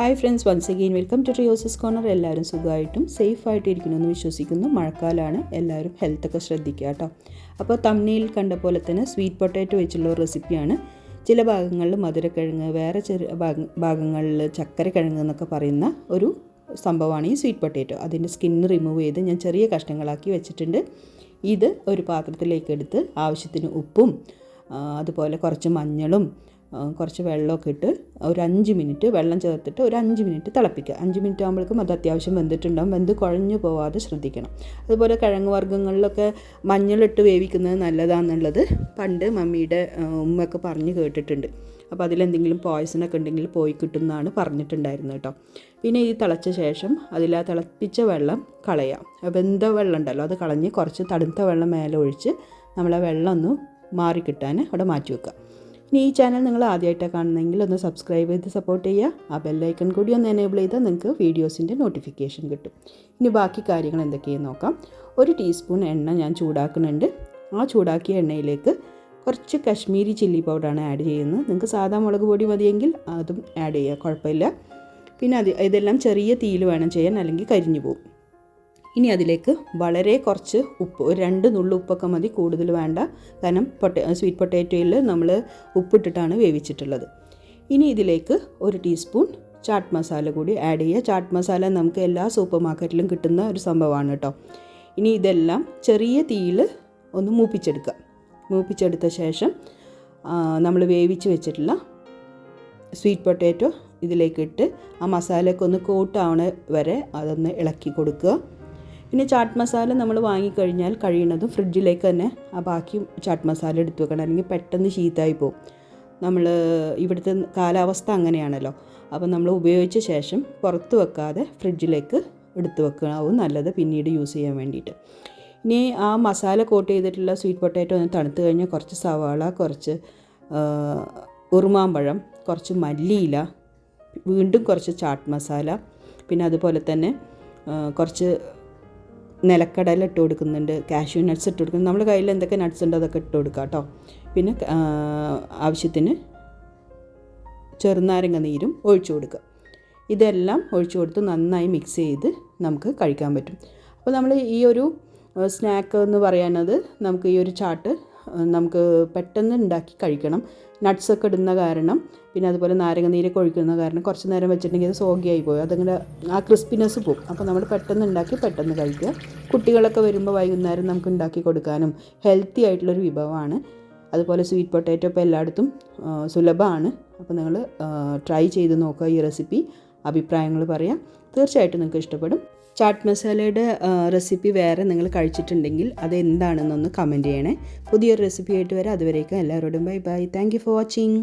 Hi friends, once again welcome to Rio's corner. എല്ലാവരും സുഖമായിട്ടും സേഫായിട്ട് ഇരിക്കണമെന്ന് വിശ്വസിക്കുന്നു. മഴക്കാലമാണ്, എല്ലാവരും ഹെൽത്തൊക്കെ ശ്രദ്ധിക്കുക കേട്ടോ. അപ്പോൾ തമ്മിൽ കണ്ട പോലെ തന്നെ സ്വീറ്റ് പൊട്ടാറ്റോ വെച്ചുള്ള ഒരു റെസിപ്പിയാണ്. ചില ഭാഗങ്ങളിൽ മധുരക്കിഴങ്ങ്, വേറെ ചെറിയ ഭാഗങ്ങളിൽ ചക്കരക്കിഴങ്ങ് എന്നൊക്കെ പറയുന്ന ഒരു സംഭവമാണ് ഈ സ്വീറ്റ് പൊട്ടാറ്റോ. അതിൻ്റെ സ്കിന്ന് റിമൂവ് ചെയ്ത് ഞാൻ ചെറിയ കഷ്ണങ്ങളാക്കി വെച്ചിട്ടുണ്ട്. ഇത് ഒരു പാത്രത്തിലേക്ക് എടുത്ത് ആവശ്യത്തിന് ഉപ്പും അതുപോലെ കുറച്ച് മഞ്ഞളും കുറച്ച് വെള്ളമൊക്കെ ഇട്ട് ഒരു 5 മിനിറ്റ് വെള്ളം ചേർത്തിട്ട് ഒരു 5 മിനിറ്റ് തിളപ്പിക്കുക. 5 മിനിറ്റ് ആകുമ്പോഴേക്കും അത് അത്യാവശ്യം വെന്തിട്ടുണ്ടാകും. വെന്ത് കുഴഞ്ഞു പോവാതെ ശ്രദ്ധിക്കണം. അതുപോലെ കിഴങ്ങ് വർഗ്ഗങ്ങളിലൊക്കെ മഞ്ഞളിട്ട് വേവിക്കുന്നത് നല്ലതാണെന്നുള്ളത് പണ്ട് മമ്മിയുടെ ഉമ്മയൊക്കെ പറഞ്ഞ് കേട്ടിട്ടുണ്ട്. അപ്പോൾ അതിലെന്തെങ്കിലും പോയ്സണൊക്കെ ഉണ്ടെങ്കിൽ പോയി കിട്ടുമെന്നാണ് പറഞ്ഞിട്ടുണ്ടായിരുന്നത് കേട്ടോ. പിന്നെ ഈ തിളച്ച ശേഷം അതിൽ ആ തിളപ്പിച്ച വെള്ളം കളയാം. വെന്ത വെള്ളം ഉണ്ടല്ലോ, അത് കളഞ്ഞ് കുറച്ച് തണുത്ത വെള്ളം മേലെ ഒഴിച്ച് നമ്മളെ വെള്ളം ഒന്ന് മാറിക്കിട്ടാൻ അവിടെ മാറ്റി വെക്കുക. ഇനി ഈ ചാനൽ നിങ്ങൾ ആദ്യമായിട്ടാണ് കാണുന്നതെങ്കിൽ ഒന്ന് സബ്സ്ക്രൈബ് ചെയ്ത് സപ്പോർട്ട് ചെയ്യുക. ആ ബെല്ലൈക്കൺ കൂടി ഒന്ന് എനേബിൾ ചെയ്താൽ നിങ്ങൾക്ക് വീഡിയോസിൻ്റെ നോട്ടിഫിക്കേഷൻ കിട്ടും. ഇനി ബാക്കി കാര്യങ്ങൾ എന്തൊക്കെയെന്ന് നോക്കാം. 1 ടീസ്പൂൺ എണ്ണ ഞാൻ ചൂടാക്കുന്നുണ്ട്. ആ ചൂടാക്കിയ എണ്ണയിലേക്ക് കുറച്ച് കശ്മീരി ചില്ലി പൗഡറാണ് ആഡ് ചെയ്യുന്നത്. നിങ്ങൾക്ക് സാധാ മുളക് പൊടി മതിയെങ്കിൽ അതും ആഡ് ചെയ്യുക, കുഴപ്പമില്ല. പിന്നെ ഇതെല്ലാം ചെറിയ തീയിൽ വേണം ചെയ്യാൻ, അല്ലെങ്കിൽ കരിഞ്ഞു പോകും. ഇനി അതിലേക്ക് വളരെ കുറച്ച് ഉപ്പ്, ഒരു 2 നുള്ളു ഉപ്പൊക്കെ മതി, കൂടുതൽ വേണ്ട. കാരണം സ്വീറ്റ് പൊട്ടാറ്റോയിൽ നമ്മൾ ഉപ്പിട്ടിട്ടാണ് വേവിച്ചിട്ടുള്ളത്. ഇനി ഇതിലേക്ക് 1 ടീസ്പൂൺ ചാട്ട് മസാല കൂടി ആഡ് ചെയ്യുക. ചാട്ട് മസാല നമുക്ക് എല്ലാ സൂപ്പർ മാർക്കറ്റിലും കിട്ടുന്ന ഒരു സംഭവമാണ് കേട്ടോ. ഇനി ഇതെല്ലാം ചെറിയ തീയിൽ ഒന്ന് മൂപ്പിച്ചെടുക്കുക. മൂപ്പിച്ചെടുത്ത ശേഷം നമ്മൾ വേവിച്ച് വെച്ചിട്ടുള്ള സ്വീറ്റ് പൊട്ടാറ്റോ ഇതിലേക്ക് ഇട്ട് ആ മസാലയൊക്കെ ഒന്ന് കോട്ടാവണ വരെ അതൊന്ന് ഇളക്കി കൊടുക്കുക. പിന്നെ ചാട്ട് മസാല നമ്മൾ വാങ്ങിക്കഴിഞ്ഞാൽ കഴിയുന്നതും ഫ്രിഡ്ജിലേക്ക് തന്നെ ആ ബാക്കി ചാട്ട് മസാല എടുത്ത് വെക്കണം, അല്ലെങ്കിൽ പെട്ടെന്ന് ചീത്തയായി പോകും. നമ്മൾ ഇവിടുത്തെ കാലാവസ്ഥ അങ്ങനെയാണല്ലോ. അപ്പോൾ നമ്മൾ ഉപയോഗിച്ച ശേഷം പുറത്ത് വെക്കാതെ ഫ്രിഡ്ജിലേക്ക് എടുത്ത് വെക്കണവും നല്ലത്, പിന്നീട് യൂസ് ചെയ്യാൻ വേണ്ടിയിട്ട്. ഇനി ആ മസാല കോട്ട് ചെയ്തിട്ടുള്ള സ്വീറ്റ് പൊട്ടാറ്റോ ഒന്ന് തണുത്ത് കഴിഞ്ഞാൽ കുറച്ച് സവാള, കുറച്ച് ഉറുമാമ്പഴം, കുറച്ച് മല്ലിയില, വീണ്ടും കുറച്ച് ചാട്ട് മസാല, പിന്നെ അതുപോലെ തന്നെ കുറച്ച് നിലക്കടല ഇട്ട് കൊടുക്കുന്നുണ്ട്, കാഷ്യൂ നട്ട്സ് ഇട്ട് കൊടുക്കുന്നുണ്ട്. നമ്മുടെ കയ്യിൽ എന്തൊക്കെ നട്ട്സ് ഉണ്ടോ അതൊക്കെ ഇട്ട് കൊടുക്കുക കേട്ടോ. പിന്നെ ആവശ്യത്തിന് ചെറുനാരങ്ങ നീരും ഒഴിച്ചു കൊടുക്കുക. ഇതെല്ലാം ഒഴിച്ചു കൊടുത്ത് നന്നായി മിക്സ് ചെയ്ത് നമുക്ക് കഴിക്കാൻ പറ്റും. അപ്പോൾ നമ്മൾ ഈ ഒരു സ്നാക്ക് എന്ന് പറയുന്നത്, നമുക്ക് ഈ ഒരു ചാട്ട് നമുക്ക് പെട്ടെന്ന് ഉണ്ടാക്കി കഴിക്കണം. നട്ട്സൊക്കെ ഇടുന്ന കാരണം, പിന്നെ അതുപോലെ നാരങ്ങ നീരൊക്കെ ഒഴിക്കുന്ന കാരണം കുറച്ച് നേരം വെച്ചിട്ടുണ്ടെങ്കിൽ അത് സോഗിയായി പോയി, അതങ്ങനെ ആ ക്രിസ്പിനെസ് പോകും. അപ്പോൾ നമ്മൾ പെട്ടെന്ന് ഉണ്ടാക്കി പെട്ടെന്ന് കഴിക്കുക. കുട്ടികളൊക്കെ വരുമ്പോൾ വൈകുന്നേരം നമുക്ക് ഉണ്ടാക്കി കൊടുക്കാനും ഹെൽത്തി ആയിട്ടുള്ളൊരു വിഭവമാണ്. അതുപോലെ സ്വീറ്റ് പൊട്ടാറ്റോ ഇപ്പോൾ എല്ലായിടത്തും സുലഭമാണ്. അപ്പോൾ നിങ്ങൾ ട്രൈ ചെയ്ത് നോക്കുക ഈ റെസിപ്പി. അഭിപ്രായങ്ങൾ പറയാം, തീർച്ചയായിട്ടും നിങ്ങൾക്ക് ഇഷ്ടപ്പെടും. ചാട്ട് മസാലയുടെ റെസിപ്പി വേറെ നിങ്ങൾ കഴിച്ചിട്ടുണ്ടെങ്കിൽ അത് എന്താണെന്നൊന്ന് കമൻറ്റ് ചെയ്യണേ. പുതിയൊരു റെസിപ്പി ആയിട്ട് വരാം. അതുവരേക്കും എല്ലാവരോടും bye bye. Thank you for watching.